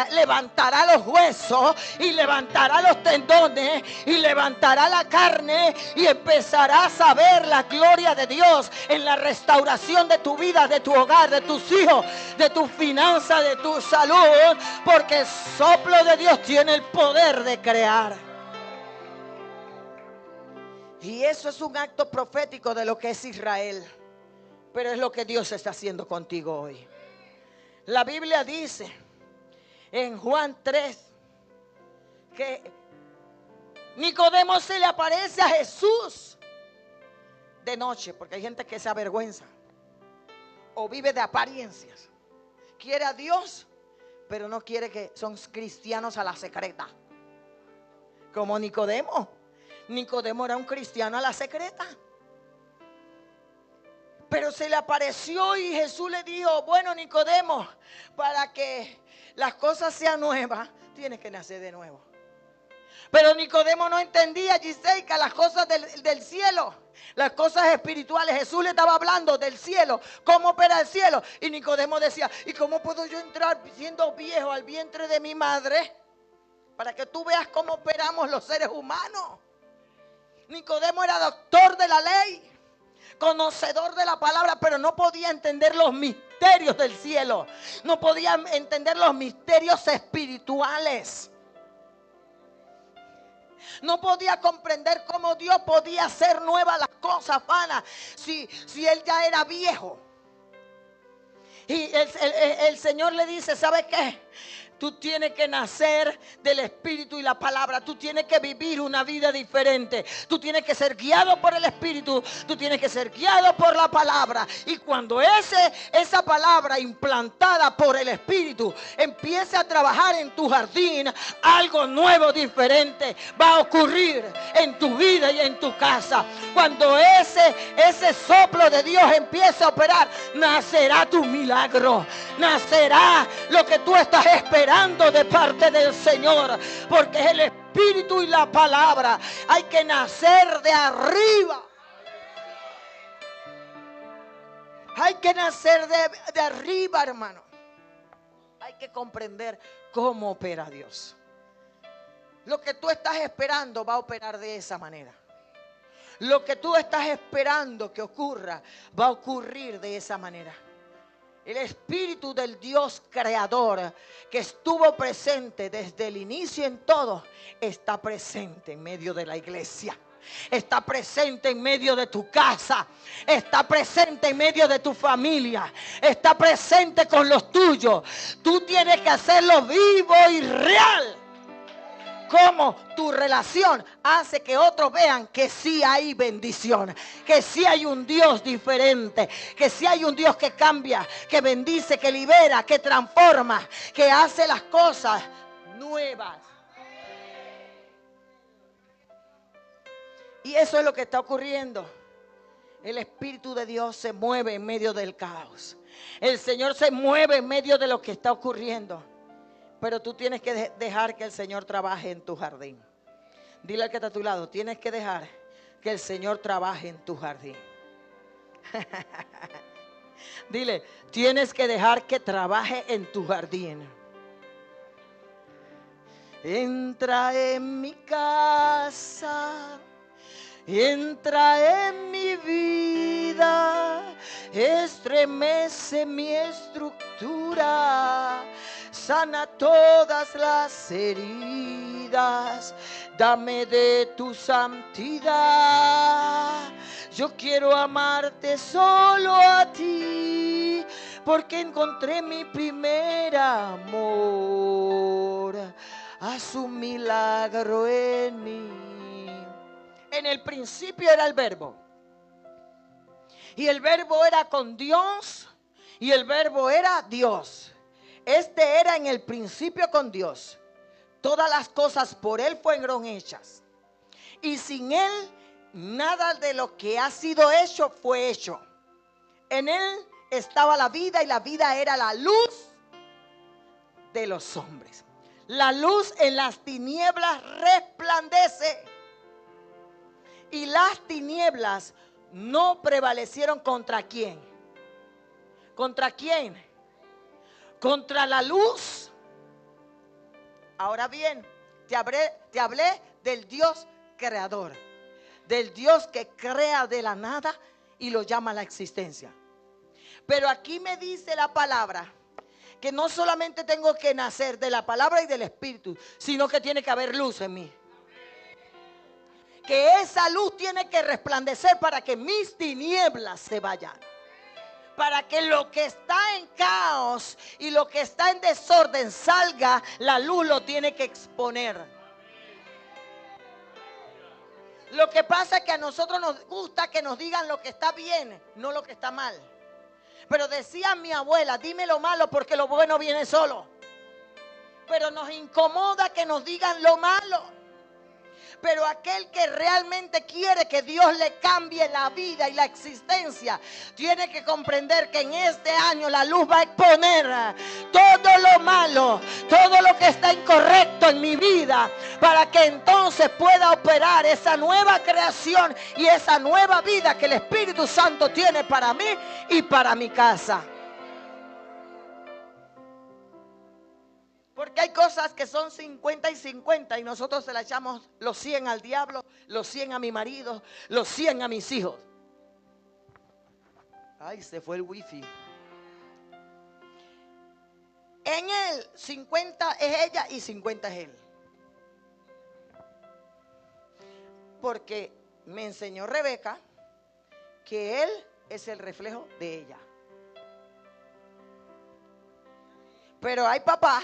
levantará los huesos y levantará los tendones y levantará la carne, y empezarás a ver la gloria de Dios en la restauración de tu vida, de tu hogar, de tus hijos, de tu finanzas, de tu salud. Porque el soplo de Dios tiene el poder de crear. Y eso es un acto profético de lo que es Israel, pero es lo que Dios está haciendo contigo hoy. La Biblia dice en Juan 3 que Nicodemo se le aparece a Jesús de noche, porque hay gente que se avergüenza o vive de apariencias. Quiere a Dios, pero no quiere que son cristianos a la secreta. Como Nicodemo. Nicodemo era un cristiano a la secreta. Pero se le apareció y Jesús le dijo, bueno, Nicodemo, para que las cosas sean nuevas, tienes que nacer de nuevo. Pero Nicodemo no entendía, Giseica, las cosas del cielo, las cosas espirituales. Jesús le estaba hablando del cielo, cómo opera el cielo. Y Nicodemo decía, ¿y cómo puedo yo entrar siendo viejo al vientre de mi madre? Para que tú veas cómo operamos los seres humanos. Nicodemo era doctor de la ley, conocedor de la palabra, pero no podía entender los misterios del cielo. No podía entender los misterios espirituales. No podía comprender cómo Dios podía hacer nuevas las cosas vanas si él ya era viejo. Y el Señor le dice, ¿sabes qué? Tú tienes que nacer del Espíritu y la palabra. Tú tienes que vivir una vida diferente. Tú tienes que ser guiado por el Espíritu. Tú tienes que ser guiado por la palabra. Y cuando esa palabra implantada por el Espíritu empiece a trabajar en tu jardín, algo nuevo, diferente va a ocurrir en tu vida y en tu casa. Cuando ese soplo de Dios empiece a operar, nacerá tu milagro. Nacerá lo que tú estás esperando de parte del Señor, porque es el Espíritu espíritu y la palabra. Hay que nacer de arriba. Hay que nacer de arriba, hermano. Hay que comprender cómo opera Dios. Lo que tú estás esperando va a operar de esa manera. Lo que tú estás esperando que ocurra va a ocurrir de esa manera. El Espíritu del Dios creador que estuvo presente desde el inicio en todo, está presente en medio de la iglesia. Está presente en medio de tu casa. Está presente en medio de tu familia. Está presente con los tuyos. Tú tienes que hacerlo vivo y real. Cómo tu relación hace que otros vean que sí hay bendición, que sí hay un Dios diferente, que sí hay un Dios que cambia, que bendice, que libera, que transforma, que hace las cosas nuevas. Y eso es lo que está ocurriendo. El Espíritu de Dios se mueve en medio del caos. El Señor se mueve en medio de lo que está ocurriendo. Pero tú tienes que dejar que el Señor trabaje en tu jardín. Dile al que está a tu lado, tienes que dejar que el Señor trabaje en tu jardín. Dile, tienes que dejar que trabaje en tu jardín. Entra en mi casa, entra en mi vida, estremece mi estructura, sana todas las heridas, dame de tu santidad. Yo quiero amarte solo a ti, porque encontré mi primer amor. Haz un milagro en mí. En el principio era el Verbo. Y el Verbo era con Dios. Y el Verbo era Dios. Este era en el principio con Dios. Todas las cosas por Él fueron hechas. Y sin Él, nada de lo que ha sido hecho fue hecho. En Él estaba la vida y la vida era la luz de los hombres. La luz en las tinieblas resplandece. Y las tinieblas no prevalecieron ¿contra quién? ¿Contra quién? Contra la luz. Ahora bien, te hablé del Dios creador. Del Dios que crea de la nada y lo llama a la existencia. Pero aquí me dice la palabra que no solamente tengo que nacer de la palabra y del Espíritu, sino que tiene que haber luz en mí. Que esa luz tiene que resplandecer para que mis tinieblas se vayan. Para que lo que está en caos y lo que está en desorden salga, la luz lo tiene que exponer. Lo que pasa es que a nosotros nos gusta que nos digan lo que está bien, no lo que está mal. Pero decía mi abuela, dime lo malo porque lo bueno viene solo. Pero nos incomoda que nos digan lo malo. Pero aquel que realmente quiere que Dios le cambie la vida y la existencia, tiene que comprender que en este año la luz va a exponer todo lo malo, todo lo que está incorrecto en mi vida, para que entonces pueda operar esa nueva creación y esa nueva vida que el Espíritu Santo tiene para mí y para mi casa. Porque hay cosas que son 50 y 50 y nosotros se le echamos los 100 al diablo, los 100 a mi marido, los 100 a mis hijos. Ay, se fue el wifi. En él 50 es ella y 50 es él. Porque me enseñó Rebeca que él es el reflejo de ella. Pero hay papás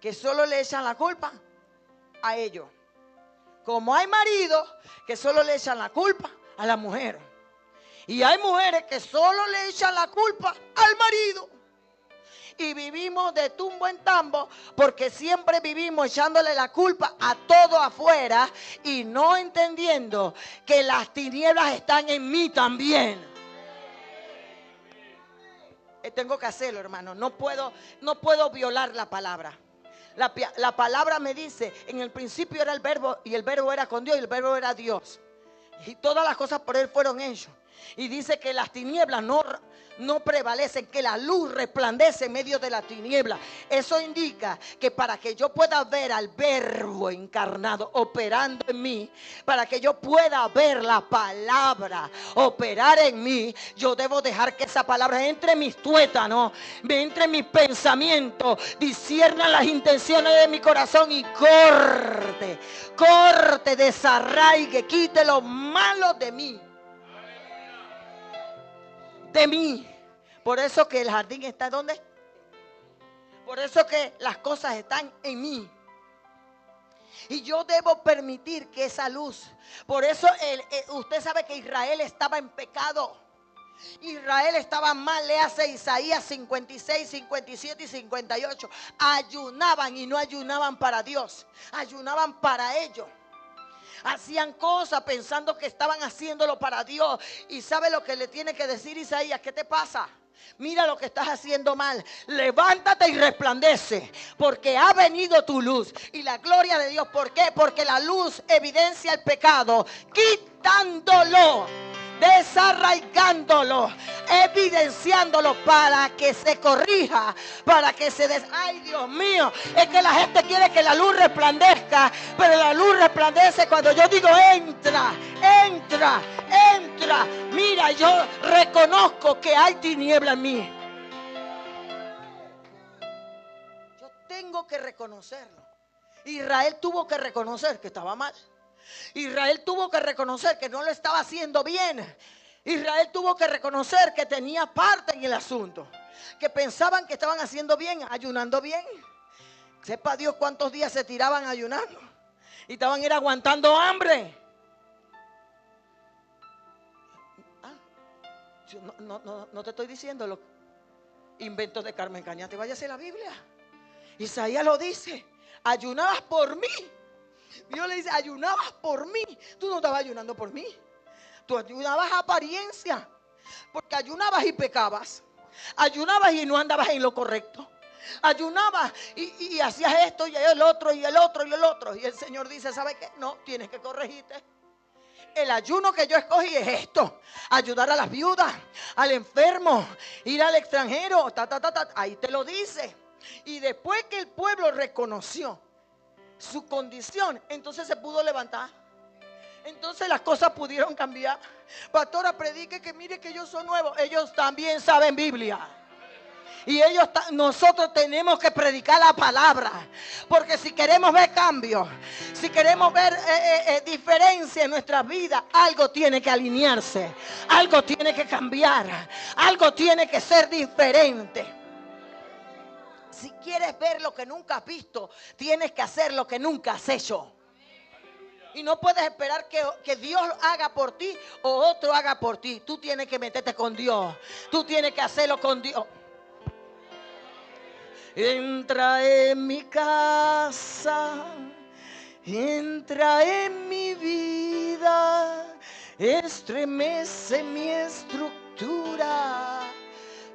que solo le echan la culpa a ellos. Como hay maridos que solo le echan la culpa a la mujer. Y hay mujeres que solo le echan la culpa al marido. Y vivimos de tumbo en tambo porque siempre vivimos echándole la culpa a todo afuera y no entendiendo que las tinieblas están en mí también. Tengo que hacerlo, hermano. No puedo violar la palabra. La palabra me dice, en el principio era el verbo, y el verbo era con Dios, y el verbo era Dios. Y todas las cosas por Él fueron hechas. Y dice que las tinieblas no prevalecen, que la luz resplandece en medio de la tiniebla. Eso indica que para que yo pueda ver al verbo encarnado operando en mí, para que yo pueda ver la palabra operar en mí, yo debo dejar que esa palabra entre en mis tuétanos, entre en mis pensamientos, discierna las intenciones de mi corazón y corte, desarraigue, quite lo malo de mí. De mí. Por eso que el jardín está ¿dónde? Por eso que las cosas están en mí. Y yo debo permitir que esa luz. Por eso usted sabe que Israel estaba en pecado. Israel estaba mal. Léase Isaías 56, 57 y 58. Ayunaban y no ayunaban para Dios. Ayunaban para ellos. Hacían cosas pensando que estaban haciéndolo para Dios. Y sabe lo que le tiene que decir Isaías. ¿Qué te pasa? Mira lo que estás haciendo mal. Levántate y resplandece, porque ha venido tu luz y la gloria de Dios. ¿Por qué? Porque la luz evidencia el pecado, quitándolo, desarraigándolo, evidenciándolo para que se corrija, para que se Ay, Dios mío, es que la gente quiere que la luz resplandezca, pero la luz resplandece cuando yo digo entra. Mira, yo reconozco que hay tiniebla en mí. Yo tengo que reconocerlo. Israel tuvo que reconocer que estaba mal. Israel tuvo que reconocer que no lo estaba haciendo bien. Israel tuvo que reconocer que tenía parte en el asunto, que pensaban que estaban haciendo bien, ayunando bien. Sepa Dios cuántos días se tiraban ayunando y estaban aguantando hambre. No te estoy diciendo los inventos de Carmen Cañate. Váyase a la Biblia. Isaías lo dice. Ayunabas por mí. Dios le dice, ayunabas por mí. Tú no estabas ayunando por mí. Tú ayunabas a apariencia. Porque ayunabas y pecabas. Ayunabas y no andabas en lo correcto. Ayunabas y hacías esto y el otro y el otro y el otro. Y el Señor dice, ¿sabe qué? No, tienes que corregirte. El ayuno que yo escogí es esto: ayudar a las viudas, al enfermo, ir al extranjero, ahí te lo dice. Y después que el pueblo reconoció su condición, entonces se pudo levantar. Entonces las cosas pudieron cambiar. Pastora, predique que mire que yo soy nuevo. Ellos también saben Biblia. Y nosotros tenemos que predicar la palabra. Porque si queremos ver cambios, si queremos ver diferencia en nuestra vida, algo tiene que alinearse, algo tiene que cambiar, algo tiene que ser diferente. Si quieres ver lo que nunca has visto, tienes que hacer lo que nunca has hecho. Y no puedes esperar que Dios haga por ti o otro haga por ti. Tú tienes que meterte con Dios. Tú tienes que hacerlo con Dios. Entra en mi casa, entra en mi vida, estremece mi estructura,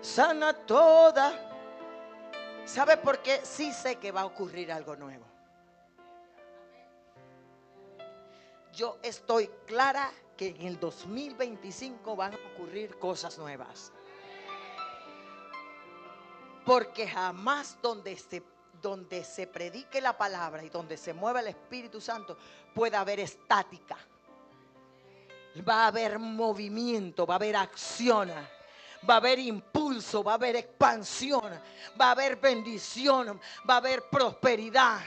sana toda. ¿Sabe por qué? Sí sé que va a ocurrir algo nuevo. Yo estoy clara que en el 2025 van a ocurrir cosas nuevas. Porque jamás donde se predique la palabra y donde se mueva el Espíritu Santo puede haber estática. Va a haber movimiento, va a haber acción, va a haber impulso, va a haber expansión, va a haber bendición, va a haber prosperidad,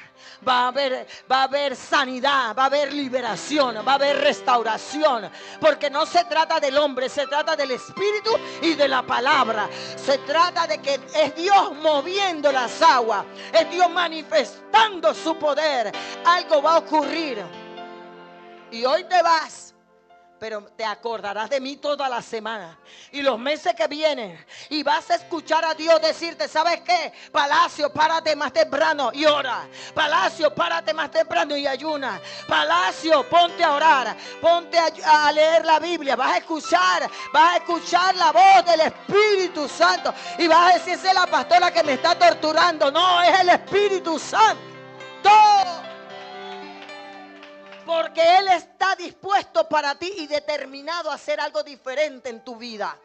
va a haber sanidad, va a haber liberación, va a haber restauración. Porque no se trata del hombre, se trata del Espíritu y de la palabra. Se trata de que es Dios moviendo las aguas, es Dios manifestando su poder. Algo va a ocurrir. Y hoy te vas, pero te acordarás de mí toda la semana y los meses que vienen, y vas a escuchar a Dios decirte: ¿sabes qué? Palacio, párate más temprano y ora. Palacio, párate más temprano y ayuna. Palacio, ponte a orar, ponte a leer la Biblia. Vas a escuchar la voz del Espíritu Santo y vas a decir: esa es la pastora que me está torturando. No, es el Espíritu Santo. Porque Él está dispuesto para ti y determinado a hacer algo diferente en tu vida.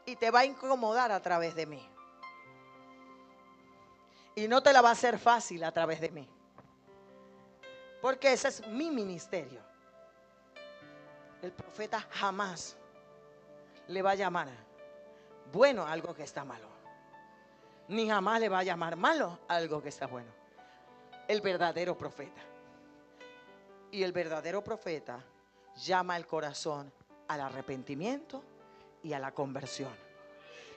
Y te va a incomodar a través de mí. Y no te la va a hacer fácil a través de mí. Porque ese es mi ministerio. El profeta jamás le va a llamar bueno a algo que está malo. Ni jamás le va a llamar malo a algo que está bueno. El verdadero profeta. Y el verdadero profeta llama el corazón al arrepentimiento y a la conversión.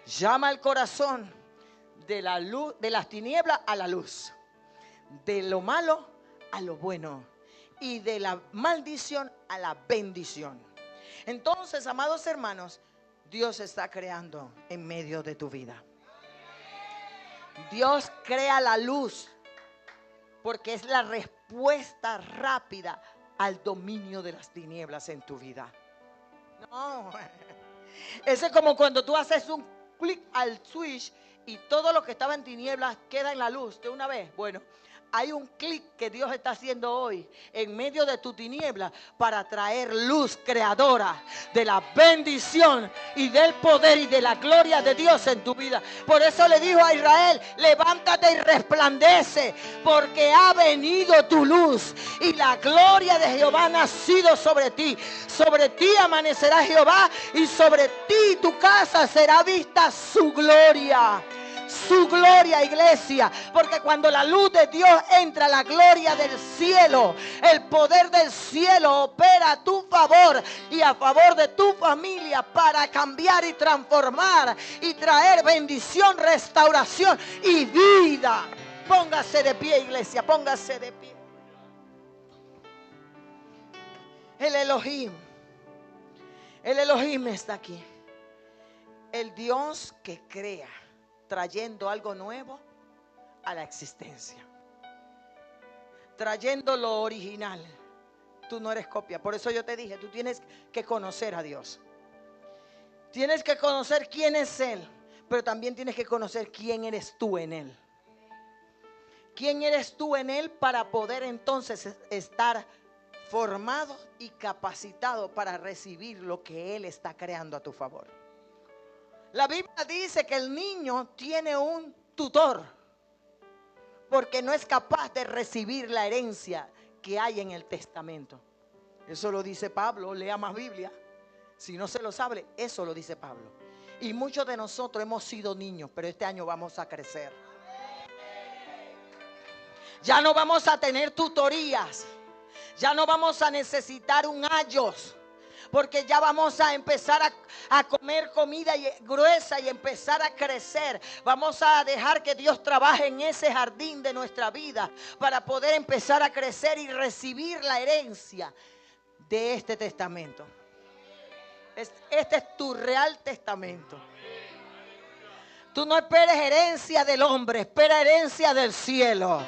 Llama el corazón de la luz, de las tinieblas a la luz, de lo malo a lo bueno y de la maldición a la bendición. Entonces, amados hermanos, Dios está creando en medio de tu vida. Dios crea la luz porque es la respuesta rápida al dominio de las tinieblas en tu vida. No, ese es como cuando tú haces un clic al switch y todo lo que estaba en tinieblas queda en la luz de una vez. Bueno, hay un clic que Dios está haciendo hoy en medio de tu tiniebla para traer luz creadora de la bendición y del poder y de la gloria de Dios en tu vida. Por eso le dijo a Israel: levántate y resplandece, porque ha venido tu luz y la gloria de Jehová ha nacido sobre ti. Sobre ti amanecerá Jehová y sobre ti y tu casa será vista su gloria. Su gloria, iglesia, porque cuando la luz de Dios entra, la gloria del cielo, el poder del cielo opera a tu favor y a favor de tu familia para cambiar y transformar y traer bendición, restauración y vida. Póngase de pie, iglesia, póngase de pie. El Elohim está aquí. El Dios que crea, trayendo algo nuevo a la existencia, trayendo lo original. Tú no eres copia. Por eso yo te dije, tú tienes que conocer a Dios. Tienes que conocer quién es Él, pero también tienes que conocer quién eres tú en Él. ¿Quién eres tú en Él para poder entonces estar formado y capacitado para recibir lo que Él está creando a tu favor? La Biblia dice que el niño tiene un tutor porque no es capaz de recibir la herencia que hay en el testamento. Eso lo dice Pablo. Lea más Biblia. Si no se lo sabe, eso lo dice Pablo. Y muchos de nosotros hemos sido niños, pero este año vamos a crecer. Ya no vamos a tener tutorías. Ya no vamos a necesitar un ayos. Porque ya vamos a empezar a comer comida gruesa y empezar a crecer. Vamos a dejar que Dios trabaje en ese jardín de nuestra vida para poder empezar a crecer y recibir la herencia de este testamento. Este es tu real testamento. Tú no esperes herencia del hombre, espera herencia del cielo.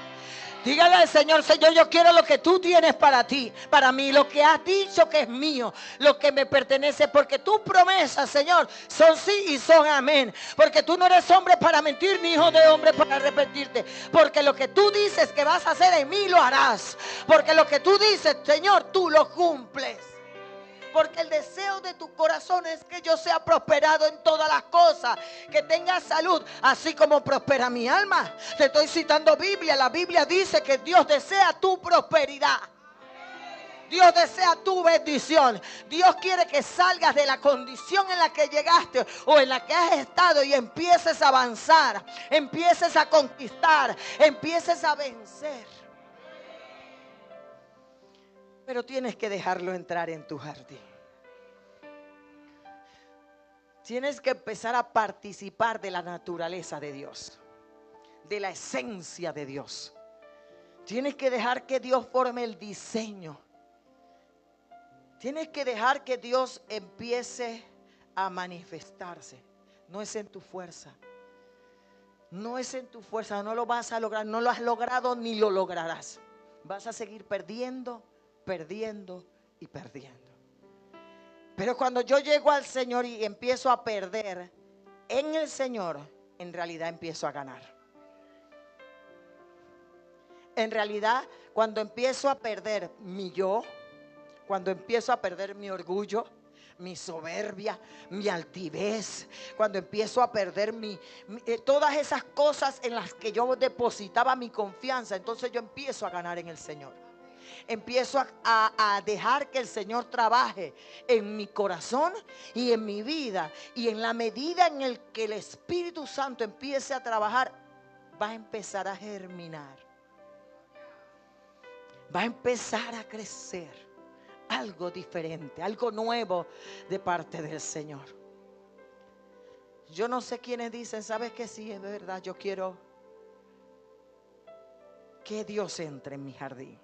Dígale al Señor: Señor, yo quiero lo que tú tienes para ti, para mí, lo que has dicho que es mío, lo que me pertenece, porque tus promesas, Señor, son sí y son amén. Porque tú no eres hombre para mentir, ni hijo de hombre para arrepentirte. Porque lo que tú dices que vas a hacer en mí, lo harás. Porque lo que tú dices, Señor, tú lo cumples. Porque el deseo de tu corazón es que yo sea prosperado en todas las cosas, que tenga salud, así como prospera mi alma. Te estoy citando Biblia. La Biblia dice que Dios desea tu prosperidad. Dios desea tu bendición. Dios quiere que salgas de la condición en la que llegaste o en la que has estado y empieces a avanzar, empieces a conquistar, empieces a vencer. Pero tienes que dejarlo entrar en tu jardín. Tienes que empezar a participar de la naturaleza de Dios, de la esencia de Dios. Tienes que dejar que Dios forme el diseño Tienes que dejar que Dios empiece a manifestarse. No es en tu fuerza. No es en tu fuerza, no lo vas a lograr, no lo has logrado ni lo lograrás. Vas a seguir perdiendo, perdiendo y perdiendo. Pero cuando yo llego al Señor y empiezo a perder en el Señor, en realidad empiezo a ganar. En realidad, cuando empiezo a perder mi yo, cuando empiezo a perder mi orgullo, mi soberbia, mi altivez, cuando empiezo a perder todas esas cosas en las que yo depositaba mi confianza, entonces yo empiezo a ganar en el Señor. Empiezo a dejar que el Señor trabaje en mi corazón y en mi vida. Y en la medida en el que el Espíritu Santo empiece a trabajar, va a empezar a germinar. Va a empezar a crecer algo diferente, algo nuevo de parte del Señor. Yo no sé quiénes dicen, ¿sabes qué? Sí, es verdad, yo quiero que Dios entre en mi jardín.